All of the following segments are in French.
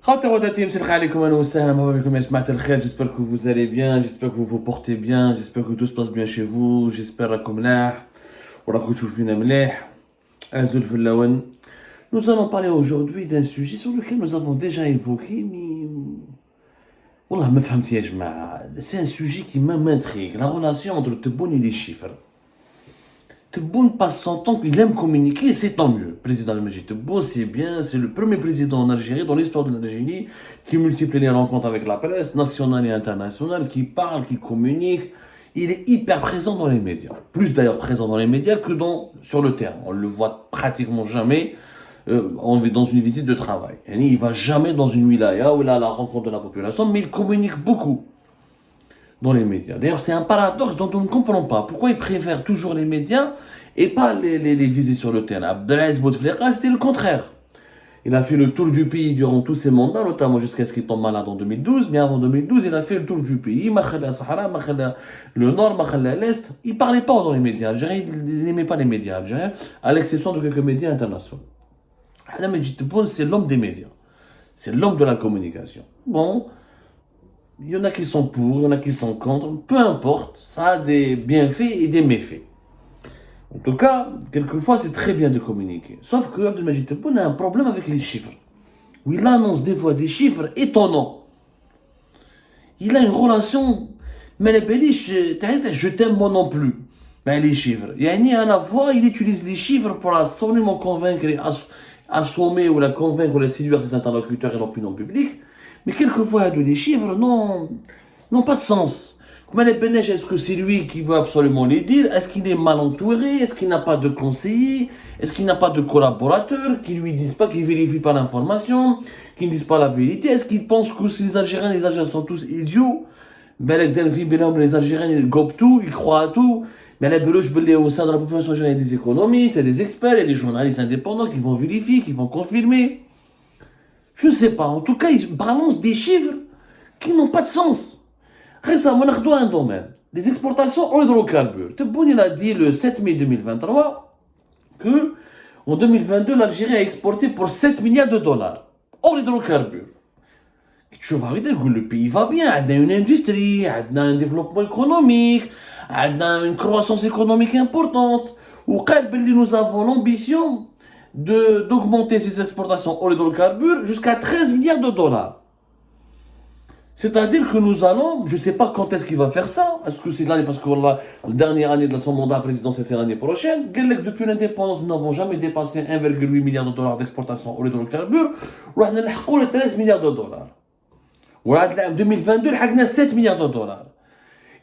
J'espère que vous allez bien, j'espère que vous vous portez bien, j'espère que tout se passe bien chez vous, j'espère que nous allons parler aujourd'hui d'un sujet sur lequel nous avons déjà évoqué, mais Wallah, ما فهمت يا جماعة. C'est un sujet qui m'intrigue, la relation entre Tebboune et les chiffres. Tebboune passe son temps qu'il aime communiquer, c'est tant mieux. Président Al-Majid Tebboune, c'est bien, c'est le premier président en Algérie, dans l'histoire de l'Algérie, qui multiplie les rencontres avec la presse, nationale et internationale, qui parle, qui communique. Il est hyper présent dans les médias. Plus d'ailleurs présent dans les médias que sur le terrain. On le voit pratiquement jamais dans une visite de travail. Il ne va jamais dans une wilaya où il a la rencontre de la population, mais il communique beaucoup dans les médias. D'ailleurs, c'est un paradoxe dont on ne comprend pas. Pourquoi il préfère toujours les médias et pas les visites sur le terrain? Abdelaziz Bouteflika, c'était le contraire. Il a fait le tour du pays durant tous ses mandats, notamment jusqu'à ce qu'il tombe malade en 2012. Mais avant 2012, il a fait le tour du pays. Makhala Sahara, Makhala le Nord, Makhala l'Est. Il ne parlait pas dans les médias algériens. Il n'aimait pas les médias algériens, à l'exception de quelques médias internationaux. Al-Majid Tebboune, c'est l'homme des médias. C'est l'homme de la communication. Bon, il y en a qui sont pour, il y en a qui sont contre. Peu importe, ça a des bienfaits et des méfaits. En tout cas, quelquefois, c'est très bien de communiquer. Sauf que Abdelmajid Tebboune a un problème avec les chiffres. Où il annonce des fois des chiffres étonnants. Il a une relation... Mais les béliches, je t'aime moi non plus. Ben, les chiffres. Il y a à la fois, il utilise les chiffres pour absolument convaincre et assommer ou la convaincre ou la séduire ses interlocuteurs et l'opinion publique. Mais quelquefois, les chiffres n'ont pas de sens. Mais les Benej, est-ce que c'est lui qui veut absolument les dire? Est-ce qu'il est mal entouré? Est-ce qu'il n'a pas de conseillers? Est-ce qu'il n'a pas de collaborateurs qui lui disent pas, qui vérifient pas l'information, qui ne disent pas la vérité? Est-ce qu'il pense que les Algériens sont tous idiots? Les Algériens, ils gobent tout, ils croient à tout. Mais les Belouch, au sein de la population algérienne, il y a des économistes, il y a des experts, il y a des journalistes indépendants qui vont vérifier, qui vont confirmer. Je ne sais pas. En tout cas, ils balancent des chiffres qui n'ont pas de sens. Récemment, on a retrouvé un domaine, les exportations en hydrocarbures. Tebboune, il a dit le 7 mai 2023 que en 2022, l'Algérie a exporté pour 7 milliards de dollars en hydrocarbures. Tu vas regarder, le pays va bien, on a une industrie, on a un développement économique, on a une croissance économique importante. Ou nous avons l'ambition d'augmenter ces exportations en hydrocarbures jusqu'à 13 milliards de dollars. C'est-à-dire que nous allons, je ne sais pas quand est-ce qu'il va faire ça, est-ce que c'est l'année, parce que la dernière année de son mandat présidentiel, c'est l'année prochaine. Depuis l'indépendance, nous n'avons jamais dépassé 1,8 milliard de dollars d'exportation en hydrocarbures. On a 13 milliards de dollars. En 2022, on a 7 milliards de dollars.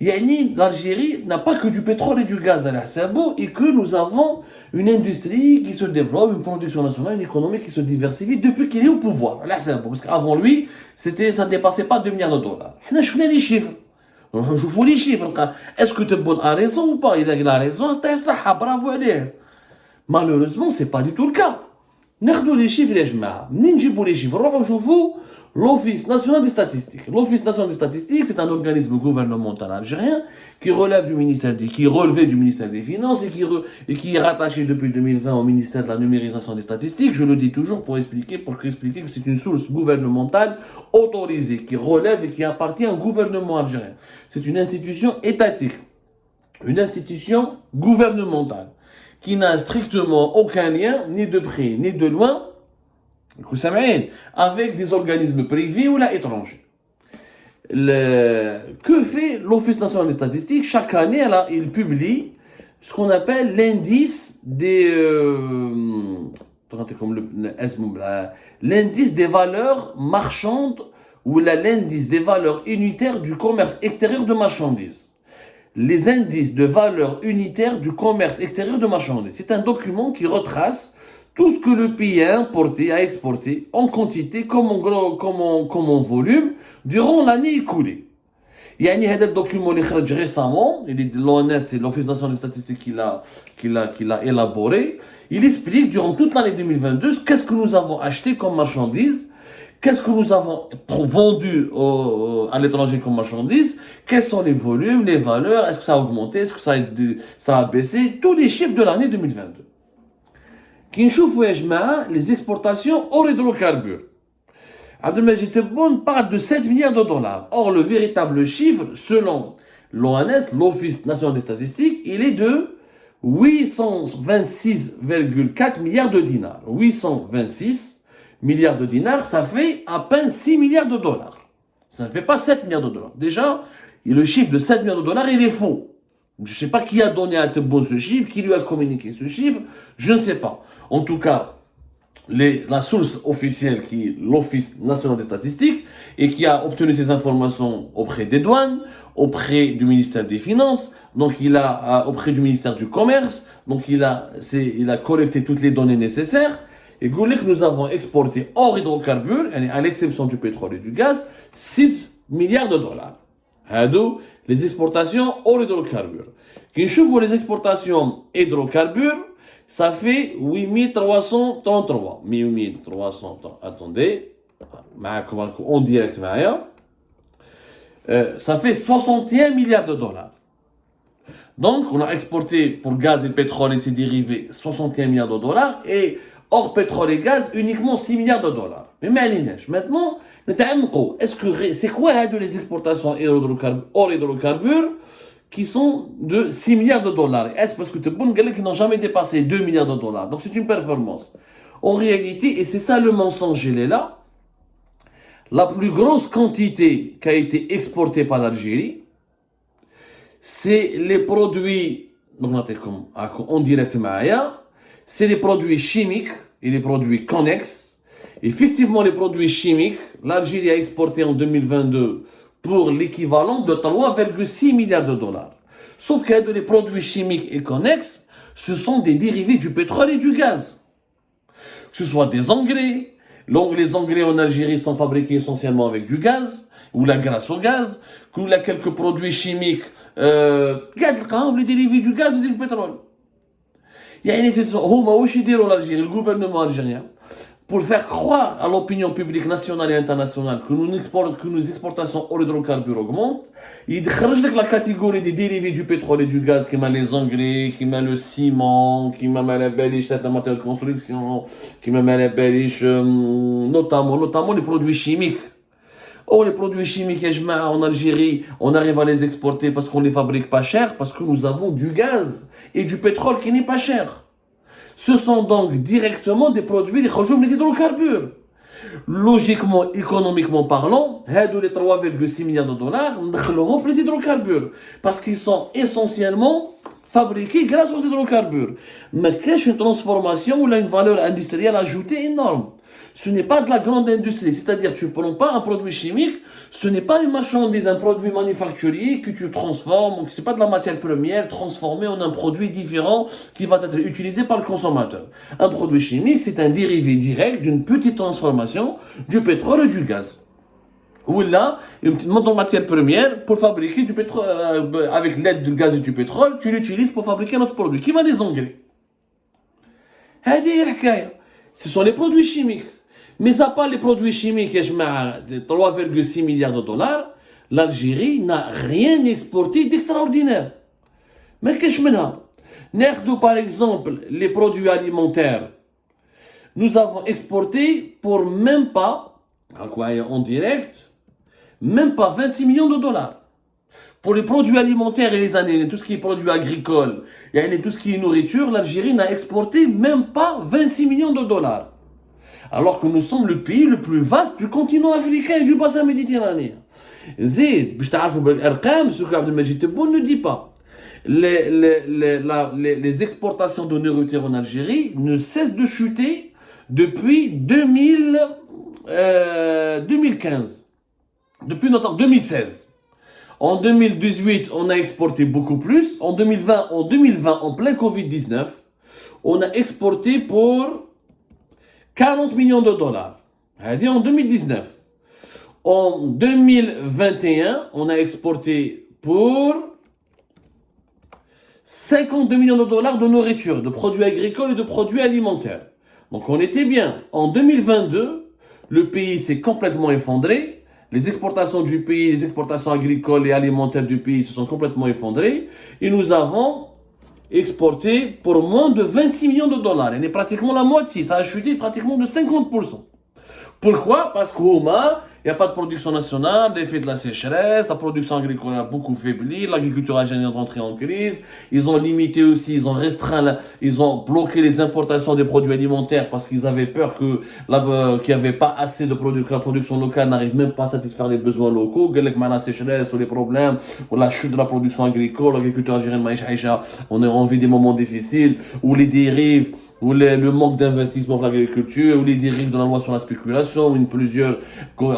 L'Algérie n'a pas que du pétrole et du gaz à l'Assabo et que nous avons une industrie qui se développe, une production nationale, une économie qui se diversifie depuis qu'il est au pouvoir. Parce qu'avant lui, ça ne dépassait pas 2 milliards de dollars. Je fais les chiffres. Je fais les chiffres. Est-ce que Tebboune a raison ou pas? Il a raison, c'est ça, bravo à lui. Malheureusement, ce n'est pas du tout le cas. Nous les chiffres, les gens. Nous les chiffres. L'Office national des statistiques. L'Office national des statistiques, c'est un organisme gouvernemental algérien qui relève du ministère qui relevait du ministère des Finances et qui est rattaché depuis 2020 au ministère de la numérisation des statistiques. Je le dis toujours pour expliquer que c'est une source gouvernementale autorisée qui relève et qui appartient au gouvernement algérien. C'est une institution étatique, une institution gouvernementale qui n'a strictement aucun lien, ni de près ni de loin, avec des organismes privés ou là étrangers. Que fait l'Office national des statistiques? Chaque année, il publie ce qu'on appelle l'indice l'indice des valeurs marchandes ou l'indice des valeurs unitaires du commerce extérieur de marchandises. Les indices de valeurs unitaires du commerce extérieur de marchandises. C'est un document qui retrace tout ce que le pays a importé, a exporté, en quantité, comme en volume, durant l'année écoulée. Il y a un document qui est sorti récemment, l'ONS, c'est l'Office national des statistiques qui l'a élaboré. Il explique durant toute l'année 2022 qu'est-ce que nous avons acheté comme marchandises, qu'est-ce que nous avons vendu à l'étranger comme marchandises, quels sont les volumes, les valeurs, est-ce que ça a augmenté, est-ce que ça a baissé, tous les chiffres de l'année 2022. Qui نشوفوا يا جماعة les exportations hors hydrocarbures. Abdelmajid Tebboune parle de 7 milliards de dollars. Or, le véritable chiffre, selon l'ONS, l'Office national des statistiques, il est de 826,4 milliards de dinars. 826 milliards de dinars, ça fait à peine 6 milliards de dollars. Ça ne fait pas 7 milliards de dollars. Déjà, le chiffre de 7 milliards de dollars, il est faux. Je ne sais pas qui a donné à Tebboune ce chiffre, qui lui a communiqué ce chiffre, je ne sais pas. En tout cas, la source officielle qui est l'Office national des statistiques et qui a obtenu ces informations auprès des douanes, auprès du ministère des Finances, donc auprès du ministère du Commerce, donc il a collecté toutes les données nécessaires. Et Goulet, nous avons exporté hors hydrocarbures, à l'exception du pétrole et du gaz, 6 milliards de dollars. Hadou, les exportations hors hydrocarbures. Qui chouvent les exportations hydrocarbures, ça fait 8333. 8300, attendez, en direct, ça fait 61 milliards de dollars. Donc, on a exporté pour gaz et pétrole et ses dérivés 61 milliards de dollars et hors pétrole et gaz uniquement 6 milliards de dollars. Mais maintenant, est-ce que c'est quoi les exportations hors hydrocarbures qui sont de 6 milliards de dollars? Est-ce parce que Tebboune qui n'ont jamais dépassé 2 milliards de dollars? Donc c'est une performance. En réalité, et c'est ça le mensonge, il est là, la plus grosse quantité qui a été exportée par l'Algérie, c'est les produits, en direct, c'est les produits chimiques et les produits connexes. Effectivement, les produits chimiques, l'Algérie a exporté en 2022 pour l'équivalent de 3,6 milliards de dollars. Sauf que les produits chimiques et connexes, ce sont des dérivés du pétrole et du gaz. Que ce soit des engrais. Les engrais en Algérie sont fabriqués essentiellement avec du gaz, ou la grâce au gaz, ou quelques produits chimiques, les dérivés du gaz ou du pétrole. Il y a une l'Algérie, le gouvernement algérien, pour faire croire à l'opinion publique nationale et internationale que nos exportations hors hydrocarbures augmentent, il décharge la catégorie des dérivés du pétrole et du gaz, qui m'a les engrais, qui m'a le ciment, qui m'a la beliche, certains matériaux de construction, qui m'a la beliche, notamment les produits chimiques. Or, les produits chimiques, en Algérie, on arrive à les exporter parce qu'on les fabrique pas cher, parce que nous avons du gaz et du pétrole qui n'est pas cher. Ce sont donc directement des produits des hydrocarbures. Logiquement, économiquement parlant, les 3,6 milliards de dollars, les hydrocarbures. Parce qu'ils sont essentiellement fabriqués grâce aux hydrocarbures. Mais qu'est-ce une transformation ou une valeur industrielle ajoutée énorme? Ce n'est pas de la grande industrie, c'est-à-dire tu ne prends pas un produit chimique, ce n'est pas une marchandise, un produit manufacturier que tu transformes, ce n'est pas de la matière première transformée en un produit différent qui va être utilisé par le consommateur. Un produit chimique, c'est un dérivé direct d'une petite transformation du pétrole et du gaz. Ou là, une petite matière première pour fabriquer du pétrole, avec l'aide du gaz et du pétrole, tu l'utilises pour fabriquer notre produit, qui va les engrais. Ce sont les produits chimiques. Mais à part les produits chimiques, 3,6 milliards de dollars, l'Algérie n'a rien exporté d'extraordinaire. Mais qu'est-ce que c'est? Par exemple, les produits alimentaires. Nous avons exporté pour même pas, en direct, même pas 26 millions de dollars. Pour les produits alimentaires et les années, tout ce qui est produits agricoles, et tout ce qui est nourriture, l'Algérie n'a exporté même pas 26 millions de dollars. Alors que nous sommes le pays le plus vaste du continent africain et du bassin méditerranéen. Zid, ce que Abdelmajid Tebboune ne dit pas. Les exportations de nourriture en Algérie ne cessent de chuter depuis 2015. Depuis 2016. En 2018, on a exporté beaucoup plus. En 2020, en plein Covid-19, on a exporté pour 40 millions de dollars. En 2019. En 2021, on a exporté pour 52 millions de dollars de nourriture, de produits agricoles et de produits alimentaires. Donc on était bien. En 2022, le pays s'est complètement effondré. Les exportations du pays, les exportations agricoles et alimentaires du pays se sont complètement effondrées. Et nous avons exporté pour moins de 26 millions de dollars. Et pratiquement la moitié. Ça a chuté pratiquement de 50%. Pourquoi? Parce qu'au Mali, il n'y a pas de production nationale, l'effet de la sécheresse, la production agricole a beaucoup faibli, l'agriculture a gêné d'entrer en crise. Ils ont limité aussi, ils ont restreint, ils ont bloqué les importations des produits alimentaires parce qu'ils avaient peur qu'il n'y avait pas assez de produits, que la production locale n'arrive même pas à satisfaire les besoins locaux. La sécheresse ou les problèmes, ou la chute de la production agricole, l'agriculture algérienne, on vit des moments difficiles, ou les dérives, ou le manque d'investissement pour l'agriculture, ou les dérives de la loi sur la spéculation, où plusieurs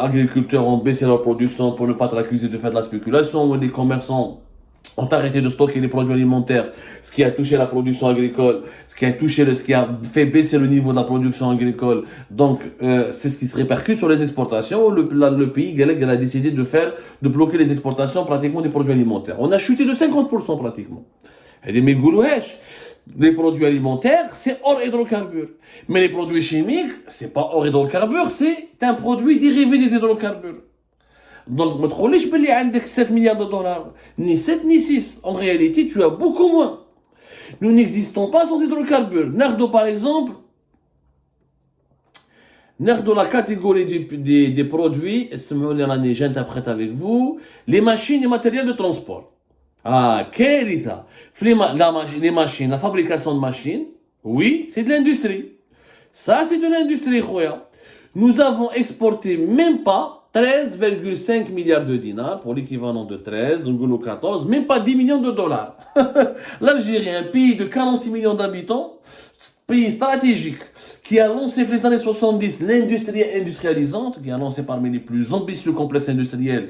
agriculteurs ont baissé leur production pour ne pas être accusés de faire de la spéculation, où les commerçants ont arrêté de stocker les produits alimentaires, ce qui a touché la production agricole, ce qui a fait baisser le niveau de la production agricole. Donc, c'est ce qui se répercute sur les exportations. Le pays, il a décidé de bloquer les exportations pratiquement des produits alimentaires. On a chuté de 50% pratiquement. Et des mégoulouèches. Les produits alimentaires, c'est hors hydrocarbures. Mais les produits chimiques, c'est pas hors hydrocarbures, c'est un produit dérivé des hydrocarbures. Donc, ما تقوليش باللي عندك 7 milliards de dollars. Ni 7 ni 6. En réalité, tu as beaucoup moins. Nous n'existons pas sans hydrocarbures. Nardo, par exemple, Nardo, la catégorie des produits, j'interprète avec vous, les machines et matériels de transport. Ah, Kerita. Les machines, la fabrication de machines, oui, c'est de l'industrie. Ça, c'est de l'industrie, khoya. Nous avons exporté même pas 13,5 milliards de dinars, pour l'équivalent de 13, ou 14, même pas 10 millions de dollars. L'Algérie, un pays de 46 millions d'habitants, pays stratégique, qui a lancé dans les années 70 l'industrie industrialisante, qui a lancé parmi les plus ambitieux complexes industriels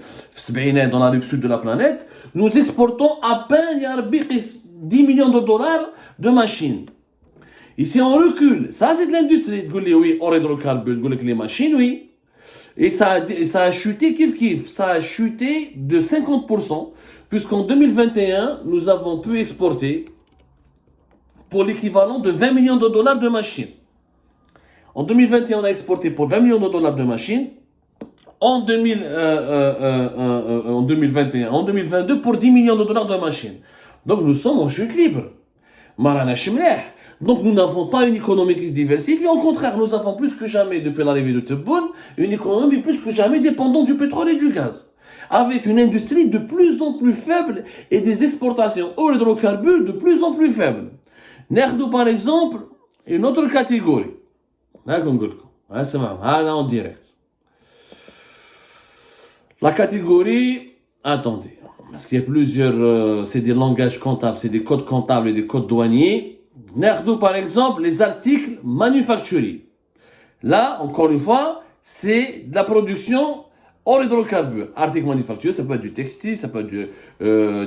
dans la rive sud de la planète, nous exportons à peine 10 millions de dollars de machines. Ici, on recule. Ça, c'est de l'industrie. Oui, hors hydrocarbures, les machines, oui. Et ça a chuté, kiff. Ça a chuté de 50%, puisqu'en 2021, nous avons pu exporter pour l'équivalent de 20 millions de dollars de machines. En 2021, on a exporté pour 20 millions de dollars de machines. En 2021, en 2022, pour 10 millions de dollars de machines. Donc, nous sommes en chute libre. Marana Shimleh. Donc, nous n'avons pas une économie qui se diversifie. Au contraire, nous avons plus que jamais, depuis l'arrivée de Tebboune, une économie plus que jamais dépendante du pétrole et du gaz. Avec une industrie de plus en plus faible et des exportations hors hydrocarbures de plus en plus faibles. Nerdou, par exemple, une autre catégorie. Là, en direct. La catégorie, attendez, parce qu'il y a plusieurs, c'est des langages comptables, c'est des codes comptables et des codes douaniers. Nerdou, par exemple, les articles manufacturiers. Là, encore une fois, c'est de la production hors hydrocarbures. Articles manufacturiers, ça peut être du textile, ça peut être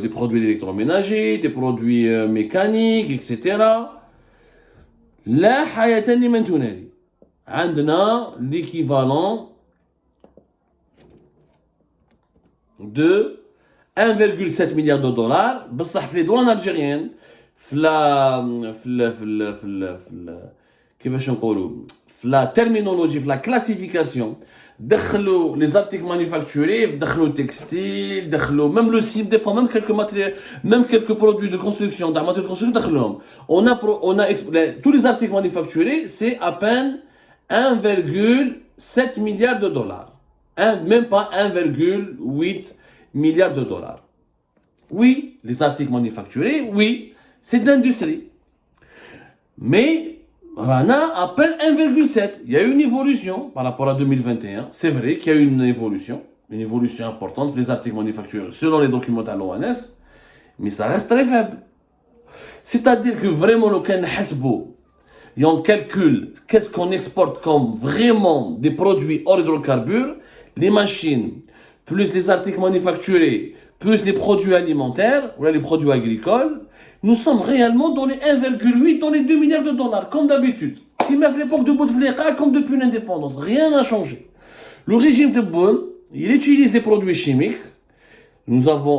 des produits électroménagers, des produits mécaniques, etc. Là, hayatan liman tunali. عندنا l'équivalent de 1,7 milliard de dollars بصح في les douanes algériennes كيفاش نقولوا في la terminologie, في la classification دخلوا les articles manufacturés, دخلوا textile, دخلوا même le cible des fois, même quelques matériels, même quelques produits de construction, des matériaux de construction دخلوهم. On a tous les articles manufacturés, c'est à peine 1,7 milliard de dollars. Même pas 1,8 milliard de dollars. Oui, les articles manufacturés, oui, c'est de l'industrie. Mais Rana à peine 1,7. Il y a eu une évolution par rapport à 2021. C'est vrai qu'il y a eu une évolution importante les articles manufacturés selon les documents de l'ONS, mais ça reste très faible. C'est-à-dire que vraiment, le Ken Hasbo, et on calcule qu'est-ce qu'on exporte comme vraiment des produits hors hydrocarbures, les machines, plus les articles manufacturés, plus les produits alimentaires, ou les produits agricoles, nous sommes réellement dans les 1,8, dans les 2 milliards de dollars, comme d'habitude. Même à l'époque de Bouteflika, comme depuis l'indépendance, rien n'a changé. Le régime de Bonn, il utilise des produits chimiques.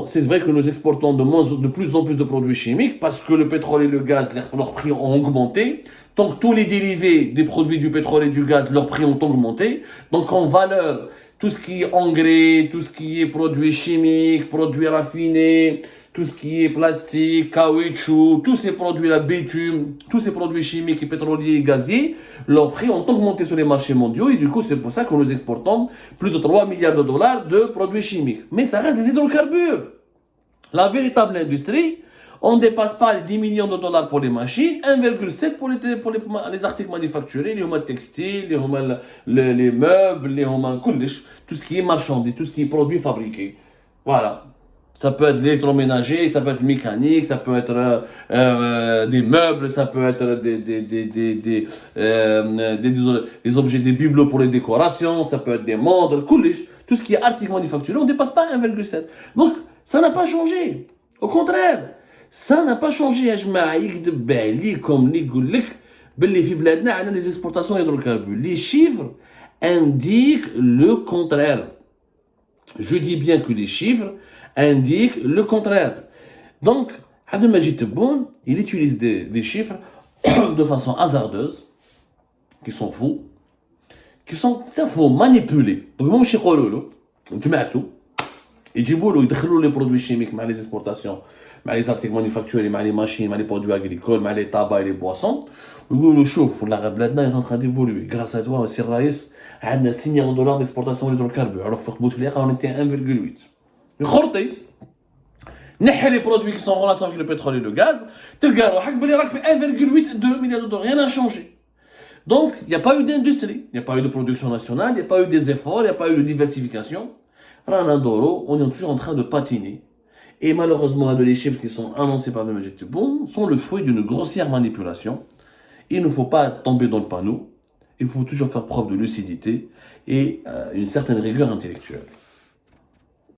C'est vrai que nous exportons de plus en plus de produits chimiques parce que le pétrole et le gaz, leurs prix ont augmenté. Donc tous les dérivés des produits du pétrole et du gaz, leurs prix ont augmenté. Donc en valeur, tout ce qui est engrais, tout ce qui est produits chimiques, produits raffinés, tout ce qui est plastique, caoutchouc, tous ces produits-là, bitume, tous ces produits chimiques et pétroliers et gaziers, leurs prix ont augmenté sur les marchés mondiaux et du coup, c'est pour ça que nous exportons plus de 3 milliards de dollars de produits chimiques. Mais ça reste des hydrocarbures. La véritable industrie, on ne dépasse pas les 10 millions de dollars pour les machines, 1,7 pour les articles manufacturés, les textiles, les meubles, tout ce qui est marchandises, tout ce qui est produits fabriqués. Voilà. Ça peut être l'électroménager, ça peut être mécanique, ça peut être des meubles, ça peut être des objets, des bibelots pour les décorations, ça peut être des montres, tout ce qui est article manufacturé, on ne dépasse pas 1,7. Donc, ça n'a pas changé. Au contraire, ça n'a pas changé. يا جماعة يكذب عليكم اللي يقول لك باللي في بلادنا عندنا des exportations hydrocarbures. Les chiffres indiquent le contraire. Je dis bien que les chiffres indiquent le contraire. Donc, Abdelmajid Tebboune, il utilise des chiffres de façon hasardeuse, qui sont faux, faux, manipulés. Donc, moi, je suis يجيبوا له يدخلوا لي برودوي شيميك مع لي زيسبورتاسيون مع لي زارتيك مانيفاكتوري مع لي ماشين مع لي برودوي اغريكول مع لي طابا لي بواسون ويقولوا له شوف والله بلادنا اي تران ديفولوي غراس ا توا سي الرئيس عندنا 6 مليون دولار ديكسبورتاسيون ليدروكاربور عرف في بوتفليقه اون تي 1,8 يخرطي نحي لي برودوي كي سون رولاسيون افيك لو بترول اي لو غاز تلقى روحك بلي راك في 1,8 مليار دولار rien n'a changé. Donc il n'y a pas eu d'industrie, il n'y a pas eu de production nationale, il n'y a pas eu des efforts, il n'y a pas eu de diversification. Ranadoro, on est toujours en train de patiner. Et malheureusement, les chiffres qui sont annoncés par Abdelmajid Tebboune sont le fruit d'une grossière manipulation. Il ne faut pas tomber dans le panneau. Il faut toujours faire preuve de lucidité et une certaine rigueur intellectuelle.